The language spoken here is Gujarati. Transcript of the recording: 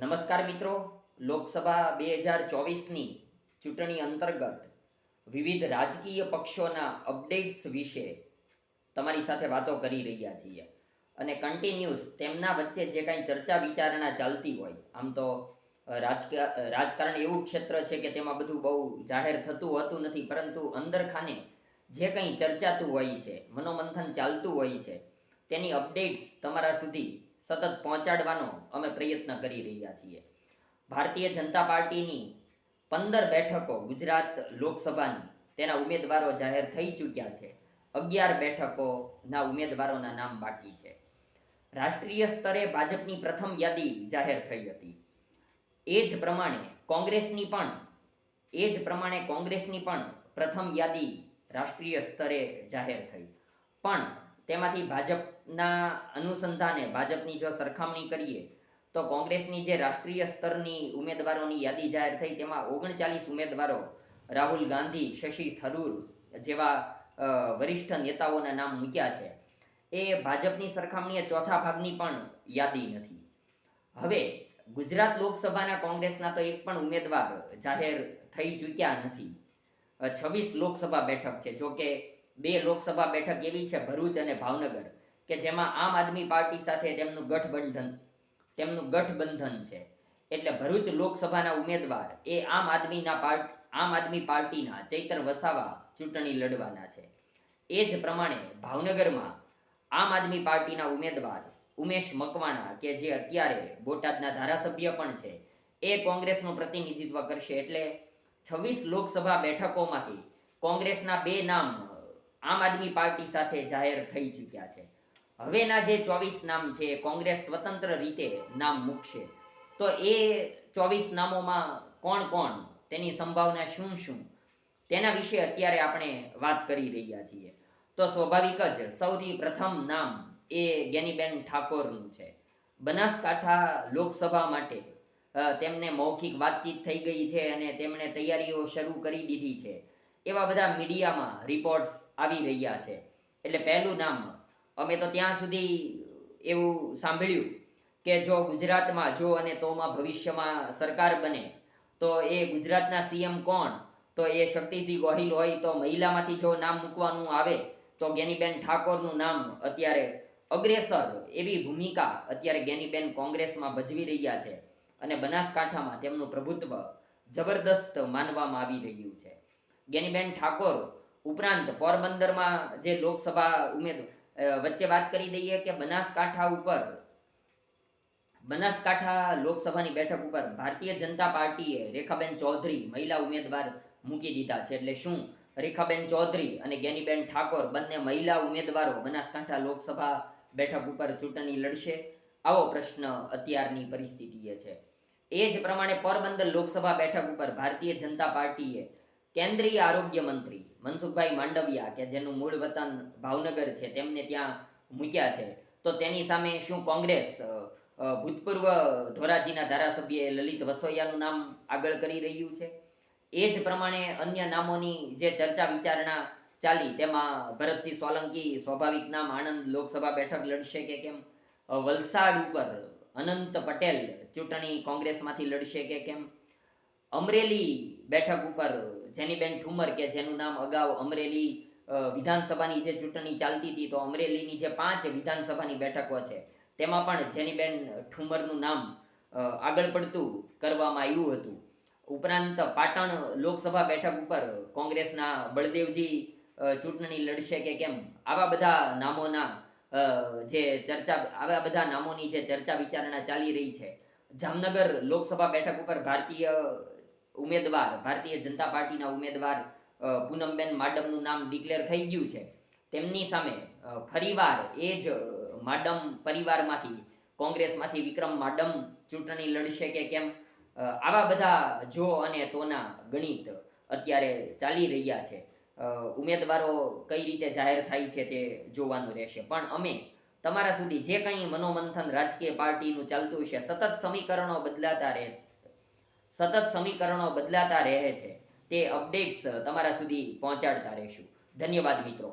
નમસ્કાર મિત્રો, લોકસભા 2024ની ચૂંટણી અંતર્ગત વિવિધ રાજકીય પક્ષોના અપડેટ્સ વિશે તમારી સાથે વાતો કરી રહ્યા છીએ અને કન્ટિન્યુઅસ તેમના વચ્ચે જે કાંઈ ચર્ચા વિચારણા ચાલતી હોય, આમ તો રાજકારણ એવું ક્ષેત્ર છે કે તેમાં બધું બહુ જાહેર થતું હોતું નથી, પરંતુ અંદરખાને જે કંઈ ચર્ચાતું હોય છે, મનોમંથન ચાલતું હોય છે, તેની અપડેટ્સ તમારા સુધી સતત પહોંચાડવાનો અમે પ્રયત્ન કરી રહ્યા છીએ. ભારતીય જનતા પાર્ટીની 15 બેઠકો ગુજરાત લોકસભાની તેના ઉમેદવારો જાહેર થઈ ચૂક્યા છે. 11 બેઠકોના ઉમેદવારોના નામ બાકી છે. રાષ્ટ્રીય સ્તરે ભાજપની પ્રથમ યાદી જાહેર થઈ હતી. એ જ પ્રમાણે કોંગ્રેસની પણ પ્રથમ યાદી રાષ્ટ્રીય સ્તરે જાહેર થઈ. પણ તેમાંથી ભાજપના અનુસંધાને ભાજપની જો સરખામણી કરીએ તો કોંગ્રેસની જે રાષ્ટ્રીય સ્તરની ઉમેદવારોની યાદી જાહેર થઈ તેમાં 39 ઉમેદવારો રાહુલ ગાંધી, શશી થરૂર જેવા વરિષ્ઠ નેતાઓના નામ મૂક્યા છે. એ ભાજપની સરખામણીએ ચોથા ભાગની પણ યાદી નથી. હવે ગુજરાત લોકસભાના કોંગ્રેસના તો એક પણ ઉમેદવાર જાહેર થઈ ચૂક્યા નથી. 26 લોકસભા બેઠક છે. જો કે 2 લોકસભા બેઠક એવી છે, ભરૂચ અને ભાવનગર, કે જેમાં આમ આદમી પાર્ટી સાથે તેમનું ગઠબંધન છે. એટલે ભરૂચ લોકસભાના ઉમેદવાર એ આમ આદમી પાર્ટીના ચૈતર વસાવા ચૂંટણી લડવાના છે. એ જ પ્રમાણે ભાવનગરમાં આમ આદમી પાર્ટીના ઉમેદવાર ઉમેશ મકવાણા, કે જે અત્યારે બોટાદના ધારાસભ્ય પણ છે, એ કોંગ્રેસનું પ્રતિનિધિત્વ કરશે. એટલે 26 લોકસભા બેઠકોમાંથી કોંગ્રેસના 2 નામ આમ આદમી પાર્ટી સાથે જાહેર થઈ ચૂક્યા છે. હવેના જે 24 નામ છે કોંગ્રેસ સ્વતંત્ર રીતે નામ મૂકશે. તો એ 24 નામોમાં કોણ તેની સંભાવના શું તેના વિશે અત્યારે આપણે વાત કરી રહ્યા છીએ. તો સ્વાભાવિક જ સૌથી પ્રથમ નામ એ જ્ઞાનીબેન ઠાકોરનું છે. બનાસકાંઠા લોકસભા માટે તેમને મૌખિક વાતચીત થઈ ગઈ છે અને તેમણે તૈયારીઓ શરૂ કરી દીધી છે, એવા બધા મીડિયામાં રિપોર્ટ્સ આવી રહ્યા છે. એટલે પહેલું નામ, અમે તો ત્યાં સુધી એવું સાંભળ્યું કે જો ગુજરાતમાં અને તોમાં ભવિષ્યમાં સરકાર બને તો એ ગુજરાતના સીએમ કોણ, તો એ શક્તિસિંહ ગોહિલ હોય. તો મહિલામાંથી જો નામ મૂકવાનું આવે તો જ્ઞાનીબેન ઠાકોરનું નામ અત્યારે અગ્રેસર એવી ભૂમિકા અત્યારે જ્ઞાનીબેન કોંગ્રેસમાં ભજવી રહ્યા છે અને બનાસકાંઠામાં તેમનું પ્રભુત્વ જબરદસ્ત માનવામાં આવી રહ્યું છે. જ્ઞાનીબેન ઠાકોર ઉપરાંત પોરબંદરમાં જે લોકસભા વચ્ચે વાત કરી દઈએ કે બનાસકાંઠા લોકસભાની બેઠક ઉપર ભારતીય જનતા પાર્ટીએ રેખાબેન ચૌધરી મહિલા ઉમેદવાર મૂકી દીધા છે. એટલે શું રેખાબેન ચૌધરી અને જ્ઞાનીબેન ઠાકોર બંને મહિલા ઉમેદવારો બનાસકાંઠા લોકસભા બેઠક ઉપર ચૂંટણી લડશે? આવો પ્રશ્ન અત્યારની પરિસ્થિતિએ છે. એ જ પ્રમાણે પોરબંદર લોકસભા બેઠક ઉપર ભારતીય જનતા પાર્ટીએ કેન્દ્રીય આરોગ્ય મંત્રી મનસુખભાઈ માંડવિયા, કે જેનું મૂળ વતન ભાવનગર છે, તેમને ત્યાં મૂક્યા છે. તો તેની સામે શું કોંગ્રેસ ભૂતપૂર્વ ધોરાજીના ધારાસભ્ય લલિત વસોયાનું નામ આગળ કરી રહ્યું છે? એ જ પ્રમાણે અન્ય નામોની જે ચર્ચા વિચારણા ચાલી તેમાં ભરતસિંહ સોલંકી સ્વાભાવિક નામ આણંદ લોકસભા બેઠક લડશે કે કેમ, વલસાડ ઉપર અનંત પટેલ ચૂંટણી કોંગ્રેસમાંથી લડશે કે કેમ, અમરેલી બેઠક ઉપર જેનીબેન ઠુમર, કે જેનું નામ અગાઉ અમરેલી વિધાનસભાની જે ચૂંટણી ચાલતી હતી તો અમરેલીની જે 5 વિધાનસભાની બેઠકો છે તેમાં પણ જેનીબેન ઠુમરનું નામ આગળ પડતું કરવામાં આવ્યું હતું. ઉપરાંત પાટણ લોકસભા બેઠક ઉપર કોંગ્રેસના બળદેવજી ચૂંટણી લડશે કે કેમ, આવા બધા નામોની જે ચર્ચા વિચારણા ચાલી રહી છે. જામનગર લોકસભા બેઠક ઉપર ભારતીય જનતા પાર્ટીના ઉમેદવાર પૂનમબેન માડમનું નામ ડિક્લેર થઈ ગયું છે. તેમની સામે ફરીવાર એ જ માડમ પરિવારમાંથી કોંગ્રેસમાંથી વિક્રમ માડમ ચૂંટણી લડશે કે કેમ, આવા બધા જો અને તોના ગણિત અત્યારે ચાલી રહ્યા છે. ઉમેદવારો કઈ રીતે જાહેર થાય છે તે જોવાનું રહેશે. પણ અમે તમારા સુધી જે કંઈ મનોમંથન રાજકીય પાર્ટીનું ચાલતું છે, સતત સમીકરણો બદલાતા રહે છે, તે અપડેટ્સ તમારા સુધી પહોંચાડતા રહેશું. ધન્યવાદ મિત્રો.